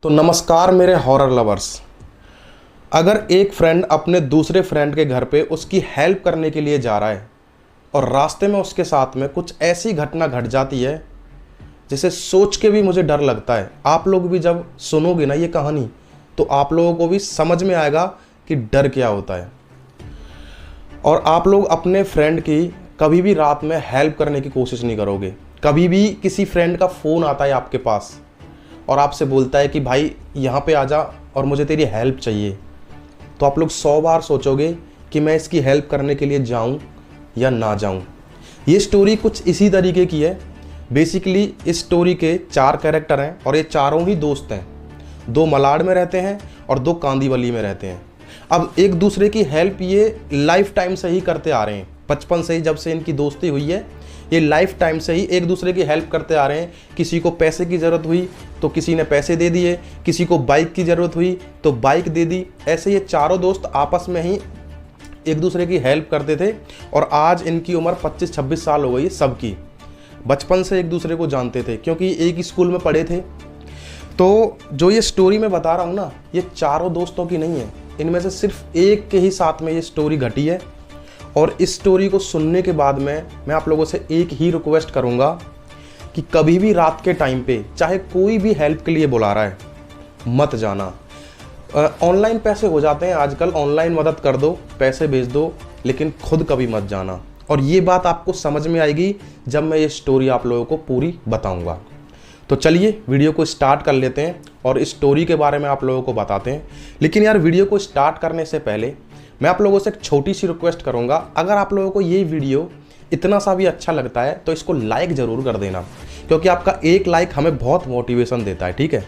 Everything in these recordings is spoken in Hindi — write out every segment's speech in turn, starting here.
तो नमस्कार मेरे हॉरर लवर्स। अगर एक फ्रेंड अपने दूसरे फ्रेंड के घर पे उसकी हेल्प करने के लिए जा रहा है और रास्ते में उसके साथ में कुछ ऐसी घटना घट जाती है जिसे सोच के भी मुझे डर लगता है। आप लोग भी जब सुनोगे ना ये कहानी तो आप लोगों को भी समझ में आएगा कि डर क्या होता है। और आप लोग अपने फ्रेंड की कभी भी रात में हेल्प करने की कोशिश नहीं करोगे। कभी भी किसी फ्रेंड का फ़ोन आता है आपके पास और आपसे बोलता है कि भाई यहाँ पे आ जा और मुझे तेरी हेल्प चाहिए, तो आप लोग 100 बार सोचोगे कि मैं इसकी हेल्प करने के लिए जाऊँ या ना जाऊँ। ये स्टोरी कुछ इसी तरीके की है। बेसिकली इस स्टोरी के 4 कैरेक्टर हैं और ये चारों ही दोस्त हैं। 2 मलाड में रहते हैं और 2 कांदीवली में रहते हैं। अब एक दूसरे की हेल्प ये लाइफ टाइम से ही करते आ रहे हैं। बचपन से ही जब से इनकी दोस्ती हुई है ये लाइफ टाइम से ही एक दूसरे की हेल्प करते आ रहे हैं। किसी को पैसे की ज़रूरत हुई तो किसी ने पैसे दे दिए, किसी को बाइक की ज़रूरत हुई तो बाइक दे दी। ऐसे ये चारों दोस्त आपस में ही एक दूसरे की हेल्प करते थे और आज इनकी उम्र 25-26 साल हो गई सबकी। बचपन से एक दूसरे को जानते थे क्योंकि एक ही स्कूल में पढ़े थे। तो जो ये स्टोरी मैं बता रहा हूँ ना, ये चारों दोस्तों की नहीं है, इनमें से सिर्फ एक के ही साथ में ये स्टोरी घटी है। और इस स्टोरी को सुनने के बाद में मैं आप लोगों से एक ही रिक्वेस्ट करूंगा कि कभी भी रात के टाइम पे चाहे कोई भी हेल्प के लिए बुला रहा है मत जाना। ऑनलाइन पैसे हो जाते हैं आजकल, ऑनलाइन मदद कर दो, पैसे भेज दो, लेकिन खुद कभी मत जाना। और ये बात आपको समझ में आएगी जब मैं ये स्टोरी आप लोगों को पूरी बताऊंगा। तो चलिए वीडियो को स्टार्ट कर लेते हैं और इस स्टोरी के बारे में आप लोगों को बताते हैं। लेकिन यार वीडियो को स्टार्ट करने से पहले मैं आप लोगों से एक छोटी सी रिक्वेस्ट करूंगा। अगर आप लोगों को ये वीडियो इतना सा भी अच्छा लगता है तो इसको लाइक ज़रूर कर देना, क्योंकि आपका एक लाइक हमें बहुत मोटिवेशन देता है, ठीक है।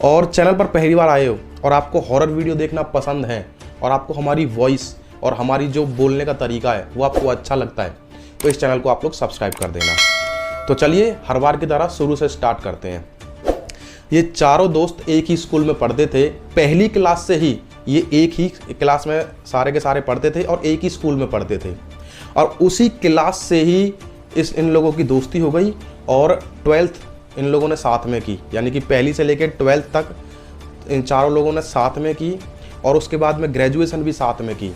और चैनल पर पहली बार आए हो और आपको हॉरर वीडियो देखना पसंद है और आपको हमारी वॉइस और हमारी जो बोलने का तरीका है वो आपको अच्छा लगता है तो इस चैनल को आप लोग सब्सक्राइब कर देना। तो चलिए हर बार की तरह शुरू से स्टार्ट करते हैं। ये चारों दोस्त एक ही स्कूल में पढ़ते थे। पहली क्लास से ही ये एक ही क्लास में सारे के सारे पढ़ते थे और एक ही स्कूल में पढ़ते थे। और उसी क्लास से ही इन लोगों की दोस्ती हो गई और 12th इन लोगों ने साथ में की, यानी कि पहली से लेकर 12th तक इन चारों लोगों ने साथ में की और उसके बाद में ग्रेजुएशन भी साथ में की।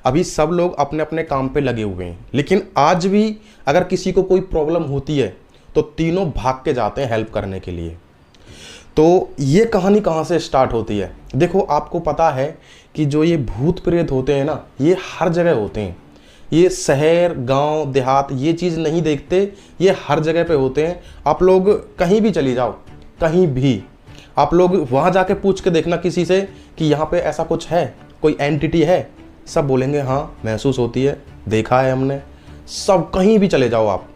अभी सब लोग अपने अपने काम पे लगे हुए हैं, लेकिन आज भी अगर किसी को कोई प्रॉब्लम होती है तो तीनों भाग के जाते हैं हेल्प करने के लिए। तो ये कहानी कहाँ से स्टार्ट होती है? देखो, आपको पता है कि जो ये भूत प्रेत होते हैं ना, ये हर जगह होते हैं। ये शहर गांव देहात ये चीज़ नहीं देखते, ये हर जगह पे होते हैं। आप लोग कहीं भी चली जाओ, कहीं भी आप लोग वहाँ जाके पूछ के देखना किसी से कि यहाँ पे ऐसा कुछ है, कोई एंटिटी है, सब बोलेंगे हाँ महसूस होती है, देखा है हमने। सब कहीं भी चले जाओ आप।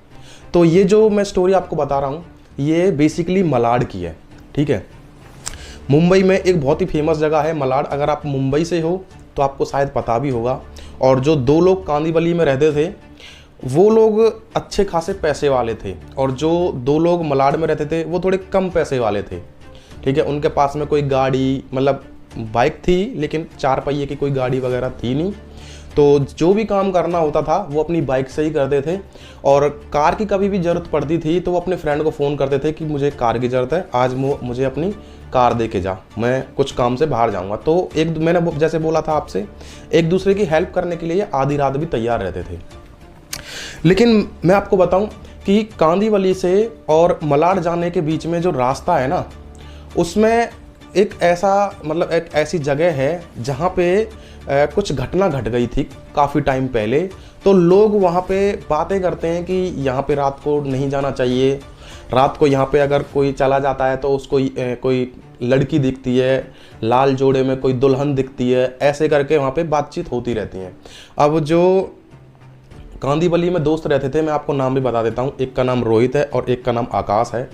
तो ये जो मैं स्टोरी आपको बता रहा हूँ ये बेसिकली मलाड की है, ठीक है। मुंबई में एक बहुत ही फेमस जगह है मलाड। अगर आप मुंबई से हो तो आपको शायद पता भी होगा। और जो 2 लोग कांदीवली में रहते थे वो लोग अच्छे खासे पैसे वाले थे और जो 2 लोग मलाड में रहते थे वो थोड़े कम पैसे वाले थे, ठीक है। उनके पास में कोई गाड़ी, मतलब बाइक थी लेकिन 4 पहिए की कोई गाड़ी वगैरह थी नहीं। तो जो भी काम करना होता था वो अपनी बाइक से ही करते थे। और कार की कभी भी ज़रूरत पड़ती थी तो वो अपने फ्रेंड को फ़ोन करते थे कि मुझे कार की ज़रूरत है, आज मुझे अपनी कार दे के जा, मैं कुछ काम से बाहर जाऊंगा। तो मैंने जैसे बोला था आपसे, एक दूसरे की हेल्प करने के लिए आधी रात भी तैयार रहते थे। लेकिन मैं आपको बताऊं कि कांदीवली से और मलाड जाने के बीच में जो रास्ता है ना, उसमें एक ऐसी जगह है जहाँ पे कुछ घटना घट गई थी काफ़ी टाइम पहले। तो लोग वहाँ पे बातें करते हैं कि यहाँ पे रात को नहीं जाना चाहिए। रात को यहाँ पे अगर कोई चला जाता है तो उसको कोई लड़की दिखती है, लाल जोड़े में कोई दुल्हन दिखती है, ऐसे करके वहाँ पे बातचीत होती रहती है। अब जो कांदीवली में दोस्त रहते थे, मैं आपको नाम भी बता देता हूँ, एक का नाम रोहित है और एक का नाम आकाश है,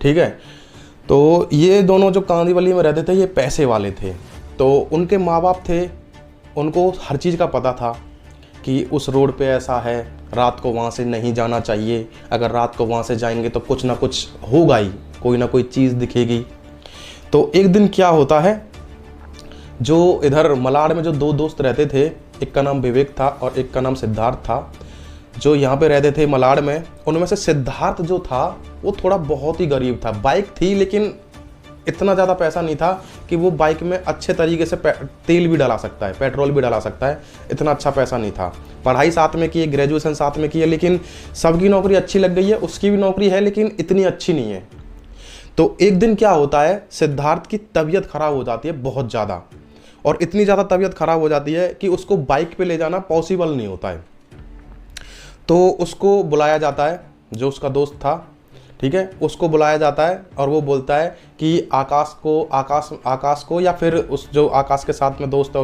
ठीक है। तो ये दोनों जो कांदीवली में रहते थे ये पैसे वाले थे। तो उनके माँ बाप थे, उनको हर चीज़ का पता था कि उस रोड पे ऐसा है, रात को वहाँ से नहीं जाना चाहिए, अगर रात को वहाँ से जाएंगे तो कुछ ना कुछ होगा ही, कोई ना कोई चीज़ दिखेगी। तो एक दिन क्या होता है, जो इधर मलाड में जो 2 दोस्त रहते थे, एक का नाम विवेक था और एक का नाम सिद्धार्थ था, जो यहाँ पे रहते थे मलाड में, उनमें से सिद्धार्थ जो था वो थोड़ा बहुत ही गरीब था। बाइक थी लेकिन इतना ज़्यादा पैसा नहीं था कि वो बाइक में अच्छे तरीके से तेल भी डला सकता है, पेट्रोल भी डला सकता है, इतना अच्छा पैसा नहीं था। पढ़ाई साथ में की है, ग्रेजुएशन साथ में की है, लेकिन सबकी नौकरी अच्छी लग गई है, उसकी भी नौकरी है लेकिन इतनी अच्छी नहीं है। तो एक दिन क्या होता है, सिद्धार्थ की तबीयत खराब हो जाती है बहुत ज़्यादा, और इतनी ज़्यादा तबीयत खराब हो जाती है कि उसको बाइक पे ले जाना पॉसिबल नहीं होता है। तो उसको बुलाया जाता है, जो उसका दोस्त था, ठीक है, उसको बुलाया जाता है और वो बोलता है कि आकाश को या फिर उस जो आकाश के साथ में दोस्त है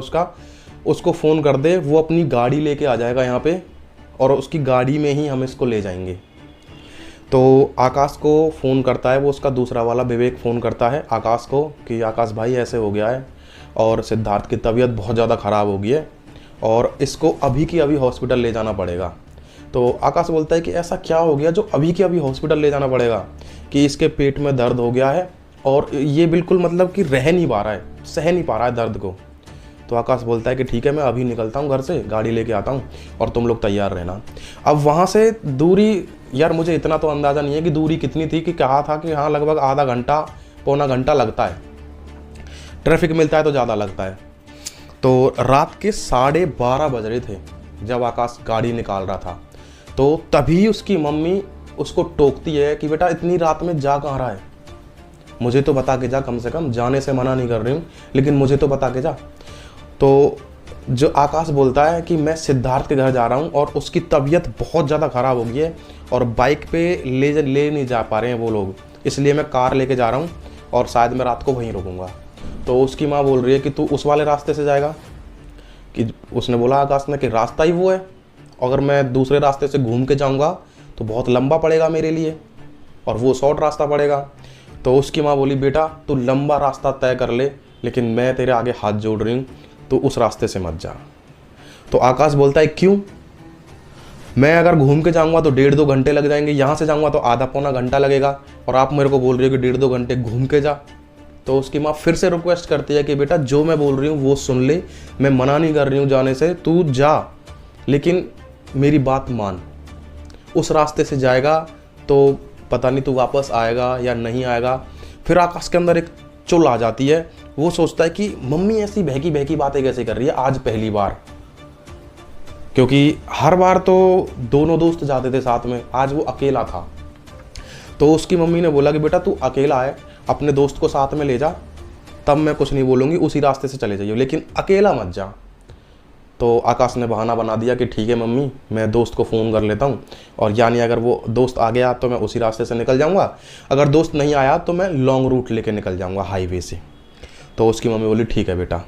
उसको फ़ोन कर दे, वो अपनी गाड़ी लेके आ जाएगा यहाँ पे और उसकी गाड़ी में ही हम इसको ले जाएंगे। तो आकाश को फ़ोन करता है, वो उसका दूसरा वाला विवेक फ़ोन करता है आकाश को कि आकाश भाई ऐसे हो गया है और सिद्धार्थ की तबीयत बहुत ज़्यादा ख़राब हो गई है और इसको अभी की अभी हॉस्पिटल ले जाना पड़ेगा। तो आकाश बोलता है कि ऐसा क्या हो गया जो अभी के अभी हॉस्पिटल ले जाना पड़ेगा, कि इसके पेट में दर्द हो गया है और ये बिल्कुल मतलब कि रह नहीं पा रहा है, सह नहीं पा रहा है दर्द को। तो आकाश बोलता है कि ठीक है, मैं अभी निकलता हूँ घर से, गाड़ी लेके आता हूँ और तुम लोग तैयार रहना। अब वहाँ से दूरी, यार मुझे इतना तो अंदाज़ा नहीं है कि दूरी कितनी थी, कि कहा था कि हाँ लगभग आधा घंटा पौना घंटा लगता है, ट्रैफिक मिलता है तो ज़्यादा लगता है। तो रात के 12:30 बज रहे थे जब आकाश गाड़ी निकाल रहा था। तो तभी उसकी मम्मी उसको टोकती है कि बेटा इतनी रात में जा कहाँ रहा है, मुझे तो बता के जा, कम से कम जाने से मना नहीं कर रही हूँ लेकिन मुझे तो बता के जा। तो जो आकाश बोलता है कि मैं सिद्धार्थ के घर जा रहा हूँ और उसकी तबीयत बहुत ज़्यादा ख़राब हो गई है और बाइक पे ले नहीं जा पा रहे हैं वो लोग, इसलिए मैं कार लेके जा रहा हूँ और शायद मैं रात को वहीं रुकूँगा। तो उसकी माँ बोल रही है कि तू उस वाले रास्ते से जाएगा, कि उसने बोला आकाश ने कि रास्ता ही वो है, अगर मैं दूसरे रास्ते से घूम के जाऊँगा तो बहुत लंबा पड़ेगा मेरे लिए और वो शॉर्ट रास्ता पड़ेगा। तो उसकी माँ बोली बेटा तू लंबा रास्ता तय कर ले, लेकिन मैं तेरे आगे हाथ जोड़ रही हूँ, तो उस रास्ते से मत जा। तो आकाश बोलता है क्यों, मैं अगर घूम के जाऊंगा तो 1.5-2 घंटे लग जाएंगे, यहाँ से जाऊंगा तो आधा पौना घंटा लगेगा और आप मेरे को बोल रही हो कि 1.5-2 घंटे घूम के जा। तो उसकी माँ फिर से रिक्वेस्ट करती है कि बेटा जो मैं बोल रही हूँ वो सुन ले, मैं मना नहीं कर रही हूँ जाने से, तू जा लेकिन मेरी बात मान। उस रास्ते से जाएगा तो पता नहीं तू वापस आएगा या नहीं आएगा। फिर आकाश के अंदर एक चुल आ जाती है, वो सोचता है कि मम्मी ऐसी बहकी बहकी बातें कैसे कर रही है आज पहली बार, क्योंकि हर बार तो दोनों दोस्त जाते थे साथ में, आज वो अकेला था। तो उसकी मम्मी ने बोला कि बेटा तू अकेला है, अपने दोस्त को साथ में ले जा, तब मैं कुछ नहीं बोलूँगी, उसी रास्ते से चले जाइए लेकिन अकेला मत जा। तो आकाश ने बहाना बना दिया कि ठीक है मम्मी, मैं दोस्त को फ़ोन कर लेता हूँ और यानी अगर वो दोस्त आ गया तो मैं उसी रास्ते से निकल जाऊँगा, अगर दोस्त नहीं आया तो मैं लॉन्ग रूट लेके निकल जाऊँगा हाईवे से। तो उसकी मम्मी बोली ठीक है बेटा।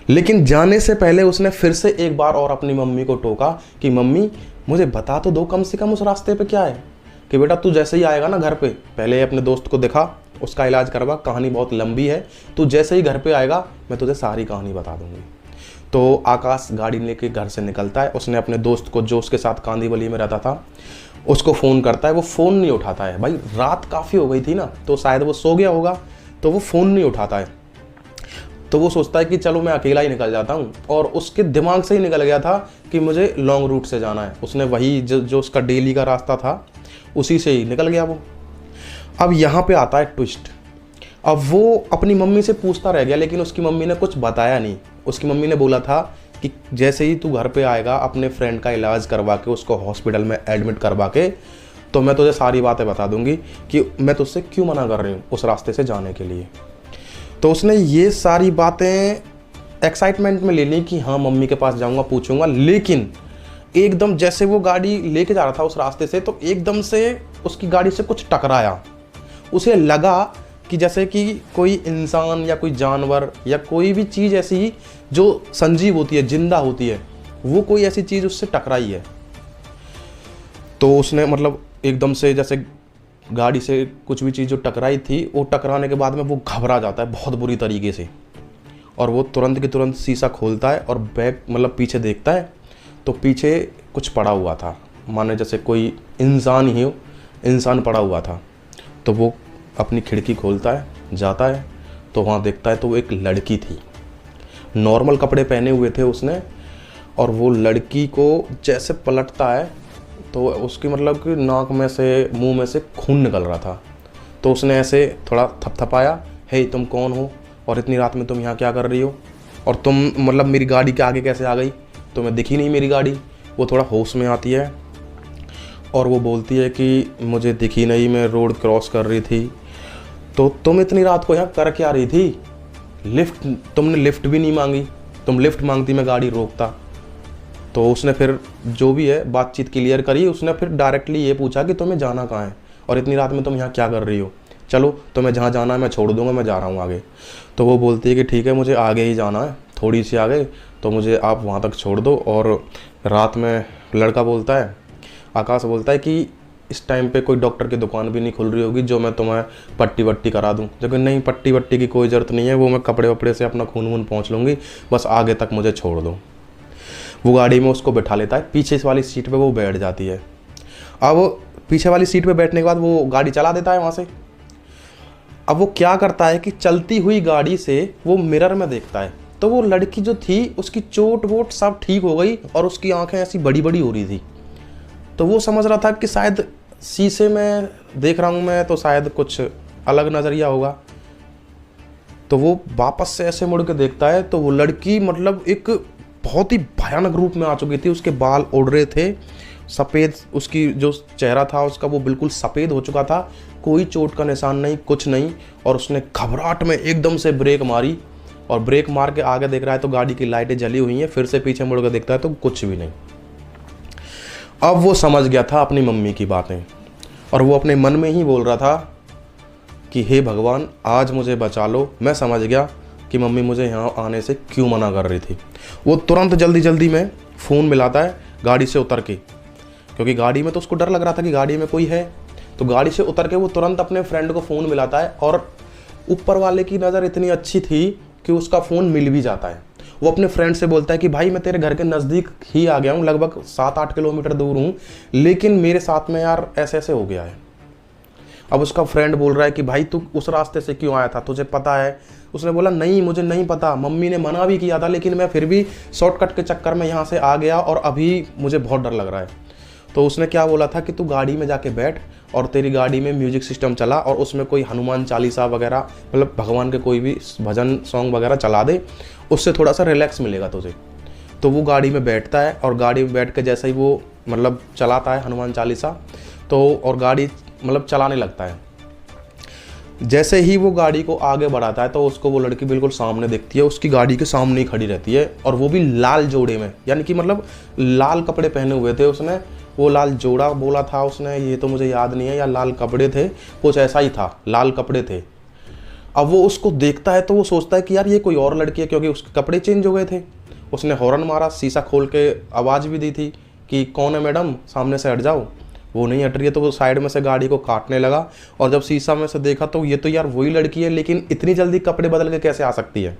लेकिन जाने से पहले उसने फिर से एक बार और अपनी मम्मी को टोका कि मम्मी मुझे बता तो दो कम से कम उस रास्ते पे क्या है, कि बेटा तू जैसे ही आएगा ना घर पे, पहले अपने दोस्त को दिखा, उसका इलाज करवा, कहानी बहुत लंबी है, तू जैसे ही घर पे आएगा मैं तुझे सारी कहानी बता दूंगी। तो आकाश गाड़ी लेके घर से निकलता है, उसने अपने दोस्त को जो उसके साथ कांदीवली में रहता था उसको फ़ोन करता है, वो फ़ोन नहीं उठाता है। भाई रात काफ़ी हो गई थी ना, तो शायद वो सो गया होगा, तो वो फ़ोन नहीं उठाता है। तो वो सोचता है कि चलो मैं अकेला ही निकल जाता हूँ, और उसके दिमाग से ही निकल गया था कि मुझे लॉन्ग रूट से जाना है। उसने वही जो उसका डेली का रास्ता था उसी से ही निकल गया वो। अब यहाँ पे आता है ट्विस्ट। अब वो अपनी मम्मी से पूछता रह गया, लेकिन उसकी मम्मी ने कुछ बताया नहीं। उसकी मम्मी ने बोला था कि जैसे ही तू घर पे आएगा अपने फ्रेंड का इलाज करवा के, उसको हॉस्पिटल में एडमिट करवा के, तो मैं तुझे सारी बातें बता दूंगी कि मैं तुझसे क्यों मना कर रही हूँ उस रास्ते से जाने के लिए। तो उसने ये सारी बातें एक्साइटमेंट में ले ली कि हाँ मम्मी के पास जाऊँगा, पूछूंगा। लेकिन एकदम जैसे वो गाड़ी लेके जा रहा था उस रास्ते से, तो एकदम से उसकी गाड़ी से कुछ टकराया। उसे लगा कि जैसे कि कोई इंसान या कोई जानवर या कोई भी चीज़ ऐसी जो संजीव होती है, जिंदा होती है, वो कोई ऐसी चीज़ उससे टकराई है। तो उसने मतलब एकदम से जैसे गाड़ी से कुछ भी चीज़ जो टकराई थी, वो टकराने के बाद में वो घबरा जाता है बहुत बुरी तरीके से, और वो तुरंत के तुरंत शीशा खोलता है और बैक मतलब पीछे देखता है, तो पीछे कुछ पड़ा हुआ था, माने जैसे कोई इंसान ही हो, इंसान पड़ा हुआ था। तो वो अपनी खिड़की खोलता है, जाता है, तो वहाँ देखता है तो वो एक लड़की थी। नॉर्मल कपड़े पहने हुए थे उसने, और वो लड़की को जैसे पलटता है तो उसकी मतलब कि नाक में से, मुंह में से खून निकल रहा था। तो उसने ऐसे थोड़ा थपथपाया हे तुम कौन हो और इतनी रात में तुम यहाँ क्या कर रही हो, और तुम मतलब मेरी गाड़ी के आगे कैसे आ गई, तुम्हें दिखी नहीं मेरी गाड़ी। वो थोड़ा होश में आती है और वो बोलती है कि मुझे दिखी नहीं, मैं रोड क्रॉस कर रही थी। तो तुम इतनी रात को यहाँ कर क्या रही थी, तुमने लिफ्ट भी नहीं मांगी, तुम लिफ्ट मांगती मैं गाड़ी रोकता। तो उसने फिर जो भी है बातचीत क्लियर करी, उसने फिर डायरेक्टली ये पूछा कि तुम्हें जाना कहाँ है और इतनी रात में तुम यहाँ क्या कर रही हो, चलो तुम्हें जहाँ जाना है मैं छोड़ दूंगा, मैं जा रहा हूँ आगे। तो वो बोलती है कि ठीक है मुझे आगे ही जाना है, थोड़ी सी आगे, तो मुझे आप वहाँ तक छोड़ दो। और रात में लड़का बोलता है, आकाश बोलता है कि इस टाइम पे कोई डॉक्टर की दुकान भी नहीं खुल रही होगी जो मैं तुम्हें पट्टी वट्टी करा दूँ। जबकि नहीं, पट्टी वट्टी की कोई ज़रूरत नहीं है, वो मैं कपड़े वपड़े से अपना खून वून पहुँच लूँगी, बस आगे तक मुझे छोड़ दो। वो गाड़ी में उसको बैठा लेता है, पीछे वाली सीट पे वो बैठ जाती है। अब पीछे वाली सीट पे बैठने के बाद वो गाड़ी चला देता है वहाँ से। अब वो क्या करता है कि चलती हुई गाड़ी से वो मिरर में देखता है, तो वो लड़की जो थी उसकी चोट वोट सब ठीक हो गई और उसकी आंखें ऐसी बड़ी बड़ी हो रही थी। तो वो समझ रहा था कि शायद शीशे में देख रहा हूँ मैं, तो शायद कुछ अलग नज़रिया होगा। तो वो वापस से ऐसे मुड़ के देखता है तो वो लड़की मतलब एक बहुत ही भयानक रूप में आ चुकी थी। उसके बाल उड़ रहे थे, सफ़ेद उसकी जो चेहरा था उसका वो बिल्कुल सफ़ेद हो चुका था, कोई चोट का निशान नहीं, कुछ नहीं। और उसने घबराहट में एकदम से ब्रेक मारी और ब्रेक मार के आगे देख रहा है तो गाड़ी की लाइटें जली हुई हैं, फिर से पीछे मुड़ कर देखता है तो कुछ भी नहीं। अब वो समझ गया था अपनी मम्मी की बातें और वो अपने मन में ही बोल रहा था कि हे भगवान आज मुझे बचा लो। मैं समझ गया कि मम्मी मुझे यहाँ आने से क्यों मना कर रही थी। वो तुरंत जल्दी जल्दी में फ़ोन मिलाता है गाड़ी से उतर के, क्योंकि गाड़ी में तो उसको डर लग रहा था कि गाड़ी में कोई है। तो गाड़ी से उतर के वो तुरंत अपने फ्रेंड को फ़ोन मिलाता है और ऊपर वाले की नज़र इतनी अच्छी थी कि उसका फ़ोन मिल भी जाता है। वो अपने फ्रेंड से बोलता है कि भाई मैं तेरे घर के नज़दीक ही आ गया हूँ, लगभग 7-8 किलोमीटर दूर हूँ, लेकिन मेरे साथ में यार ऐसे ऐसे हो गया है। अब उसका फ्रेंड बोल रहा है कि भाई तू उस रास्ते से क्यों आया था, तुझे पता है? उसने बोला नहीं मुझे नहीं पता, मम्मी ने मना भी किया था, लेकिन मैं फिर भी शॉर्टकट के चक्कर में यहाँ से आ गया और अभी मुझे बहुत डर लग रहा है। तो उसने क्या बोला था कि तू गाड़ी में जाके बैठ और तेरी गाड़ी में म्यूजिक सिस्टम चला और उसमें कोई हनुमान चालीसा वगैरह मतलब भगवान के कोई भी भजन सॉन्ग वगैरह चला दे, उससे थोड़ा सा रिलैक्स मिलेगा तुझे। तो वो गाड़ी में बैठता है और गाड़ी में बैठ के जैसे ही वो मतलब चलाता है हनुमान चालीसा तो और गाड़ी मतलब चलाने लगता है। जैसे ही वो गाड़ी को आगे बढ़ाता है तो उसको वो लड़की बिल्कुल सामने दिखती है, उसकी गाड़ी के सामने ही खड़ी रहती है और वो भी लाल जोड़े में, यानी कि मतलब लाल कपड़े पहने हुए थे उसने। वो लाल जोड़ा बोला था उसने, ये तो मुझे याद नहीं है, या लाल कपड़े थे, कुछ ऐसा ही था, लाल कपड़े थे। अब वो उसको देखता है तो वो सोचता है कि यार ये कोई और लड़की है, क्योंकि उसके कपड़े चेंज हो गए थे। उसने हॉर्न मारा, शीशा खोल के आवाज़ भी दी थी कि कौन है मैडम, सामने से हट जाओ। वो नहीं हट रही है तो वो साइड में से गाड़ी को काटने लगा और जब शीशा में से देखा तो ये तो यार वही लड़की है, लेकिन इतनी जल्दी कपड़े बदल के कैसे आ सकती है।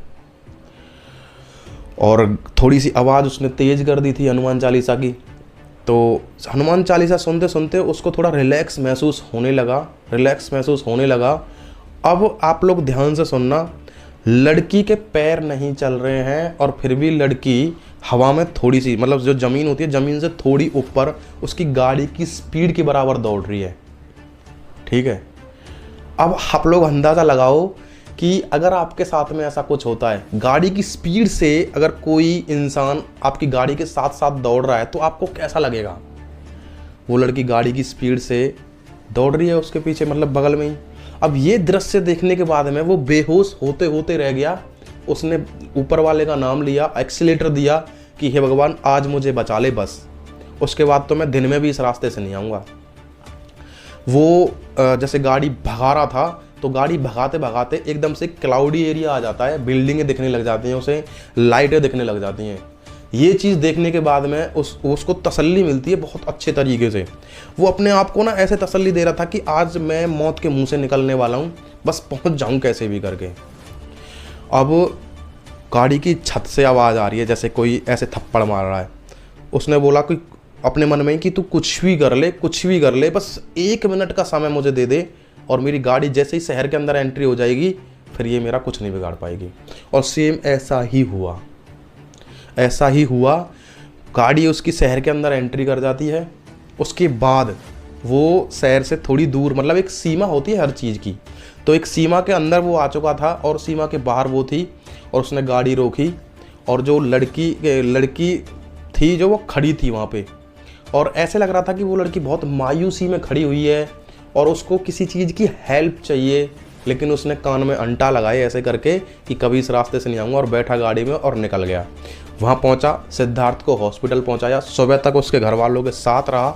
और थोड़ी सी आवाज़ उसने तेज़ कर दी थी हनुमान चालीसा की। तो हनुमान चालीसा सुनते सुनते उसको थोड़ा रिलैक्स महसूस होने लगा। अब आप लोग ध्यान से सुनना, लड़की के पैर नहीं चल रहे हैं और फिर भी लड़की हवा में थोड़ी सी मतलब जो ज़मीन होती है ज़मीन से थोड़ी ऊपर उसकी गाड़ी की स्पीड के बराबर दौड़ रही है। ठीक है, अब आप लोग अंदाज़ा लगाओ कि अगर आपके साथ में ऐसा कुछ होता है, गाड़ी की स्पीड से अगर कोई इंसान आपकी गाड़ी के साथ साथ दौड़ रहा है तो आपको कैसा लगेगा। वो लड़की गाड़ी की स्पीड से दौड़ रही है उसके पीछे, मतलब बगल में ही। अब ये दृश्य देखने के बाद में वो बेहोश होते होते रह गया। उसने ऊपर वाले का नाम लिया, एक्सीलेटर दिया कि हे भगवान आज मुझे बचा ले बस, उसके बाद तो मैं दिन में भी इस रास्ते से नहीं आऊँगा। वो जैसे गाड़ी भगा रहा था तो गाड़ी भगाते भगाते एकदम से क्लाउडी एरिया आ जाता है, बिल्डिंगें दिखने लग जाती हैं उसे, लाइटें दिखने लग जाती हैं। ये चीज़ देखने के बाद में उसको तसल्ली मिलती है बहुत अच्छे तरीके से। वो अपने आप को ना ऐसे तसल्ली दे रहा था कि आज मैं मौत के मुंह से निकलने वाला हूँ, बस पहुँच जाऊँ कैसे भी करके। अब गाड़ी की छत से आवाज़ आ रही है जैसे कोई ऐसे थप्पड़ मार रहा है। उसने बोला कि अपने मन में कि तू कुछ भी कर ले, बस 1 मिनट का समय मुझे दे दे और मेरी गाड़ी जैसे ही शहर के अंदर एंट्री हो जाएगी फिर ये मेरा कुछ नहीं बिगाड़ पाएगी। और सेम ऐसा ही हुआ। गाड़ी उसकी शहर के अंदर एंट्री कर जाती है। उसके बाद वो शहर से थोड़ी दूर, मतलब एक सीमा होती है हर चीज़ की, तो एक सीमा के अंदर वो आ चुका था और सीमा के बाहर वो थी, और उसने गाड़ी रोकी और जो लड़की थी जो वो खड़ी थी वहाँ पे, और ऐसे लग रहा था कि वो लड़की बहुत मायूसी में खड़ी हुई है और उसको किसी चीज़ की हेल्प चाहिए, लेकिन उसने कान में अंटा लगाए ऐसे करके कि कभी इस रास्ते से नहीं आऊँगा, और बैठा गाड़ी में और निकल गया। वहाँ पहुँचा, सिद्धार्थ को हॉस्पिटल पहुँचाया, सुबह तक उसके घर वालों के साथ रहा।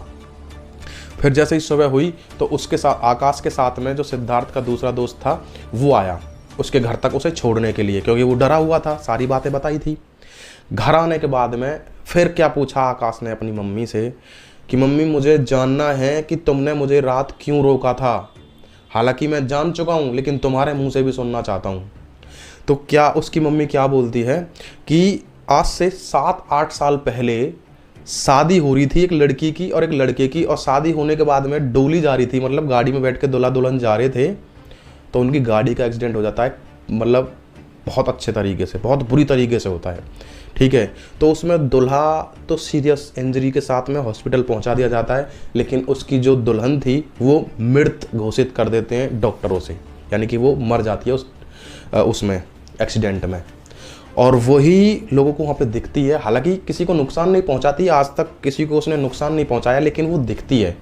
फिर जैसे ही सुबह हुई तो उसके साथ आकाश के साथ में जो सिद्धार्थ का दूसरा दोस्त था वो आया उसके घर तक उसे छोड़ने के लिए, क्योंकि वो डरा हुआ था, सारी बातें बताई थी। घर आने के बाद में फिर क्या पूछा आकाश ने अपनी मम्मी से कि मम्मी मुझे जानना है कि तुमने मुझे रात क्यों रोका था, हालांकि मैं जान चुका हूँ लेकिन तुम्हारे मुंह से भी सुनना चाहता हूँ। तो क्या उसकी मम्मी क्या बोलती है कि आज से 7-8 साल पहले शादी हो रही थी एक लड़की की और एक लड़के की, और शादी होने के बाद में डोली जा रही थी, मतलब गाड़ी में बैठ के दूल्हा दुल्हन जा रहे थे, तो उनकी गाड़ी का एक्सीडेंट हो जाता है, मतलब बहुत अच्छे तरीके से, बहुत बुरी तरीके से होता है, ठीक है। तो उसमें दूल्हा तो सीरियस इंजरी के साथ में हॉस्पिटल पहुंचा दिया जाता है, लेकिन उसकी जो दुल्हन थी वो मृत घोषित कर देते हैं डॉक्टरों से, यानी कि वो मर जाती है उसमें एक्सीडेंट में, और वही लोगों को वहाँ पे दिखती है। हालांकि किसी को नुकसान नहीं पहुँचाती, आज तक किसी को उसने नुकसान नहीं पहुँचाया, लेकिन वो दिखती है,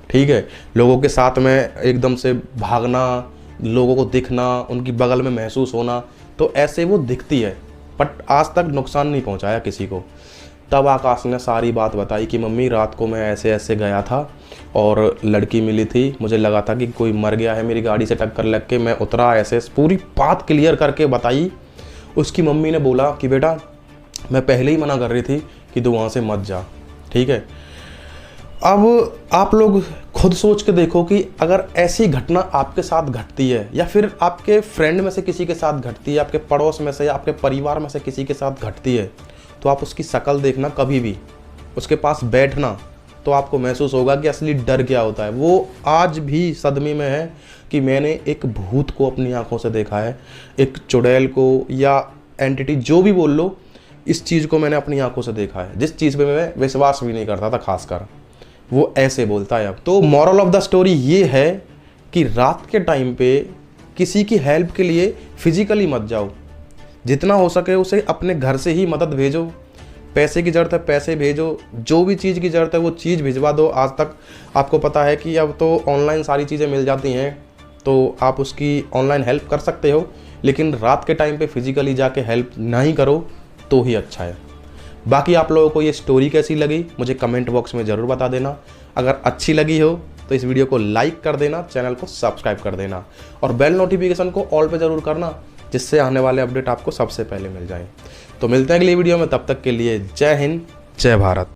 ठीक है। लोगों के साथ में एकदम से भागना, लोगों को दिखना, उनकी बगल में महसूस होना, तो ऐसे वो दिखती है, बट आज तक नुकसान नहीं पहुंचाया किसी को। तब आकाश ने सारी बात बताई कि मम्मी रात को मैं ऐसे ऐसे गया था और लड़की मिली थी, मुझे लगा था कि कोई मर गया है मेरी गाड़ी से टक्कर लग के, मैं उतरा, ऐसे पूरी बात क्लियर करके बताई। उसकी मम्मी ने बोला कि बेटा मैं पहले ही मना कर रही थी कि तू वहाँ से मत जा, ठीक है। अब आप लोग खुद सोच के देखो कि अगर ऐसी घटना आपके साथ घटती है, या फिर आपके फ्रेंड में से किसी के साथ घटती है, आपके पड़ोस में से या आपके परिवार में से किसी के साथ घटती है, तो आप उसकी शक्ल देखना, कभी भी उसके पास बैठना, तो आपको महसूस होगा कि असली डर क्या होता है। वो आज भी सदमे में है कि मैंने एक भूत को अपनी आंखों से देखा है, एक चुड़ैल को या एंटिटी जो भी बोल लो, इस चीज़ को मैंने अपनी आंखों से देखा है, जिस चीज़ पे मैं विश्वास भी नहीं करता था खासकर, वो ऐसे बोलता है अब। तो मॉरल ऑफ द स्टोरी ये है कि रात के टाइम पे किसी की हेल्प के लिए फिजिकली मत जाओ, जितना हो सके उसे अपने घर से ही मदद भेजो। पैसे की ज़रूरत है पैसे भेजो, जो भी चीज़ की ज़रूरत है वो चीज़ भिजवा दो। आज तक आपको पता है कि अब तो ऑनलाइन सारी चीज़ें मिल जाती हैं, तो आप उसकी ऑनलाइन हेल्प कर सकते हो, लेकिन रात के टाइम पे फिजिकली जाके हेल्प नहीं करो तो ही अच्छा है। बाकी आप लोगों को ये स्टोरी कैसी लगी मुझे कमेंट बॉक्स में ज़रूर बता देना। अगर अच्छी लगी हो तो इस वीडियो को लाइक कर देना, चैनल को सब्सक्राइब कर देना, और बेल नोटिफिकेशन को ऑल पे ज़रूर करना, जिससे आने वाले अपडेट आपको सबसे पहले मिल जाए। तो मिलते हैं अगली वीडियो में, तब तक के लिए जय हिंद, जय भारत।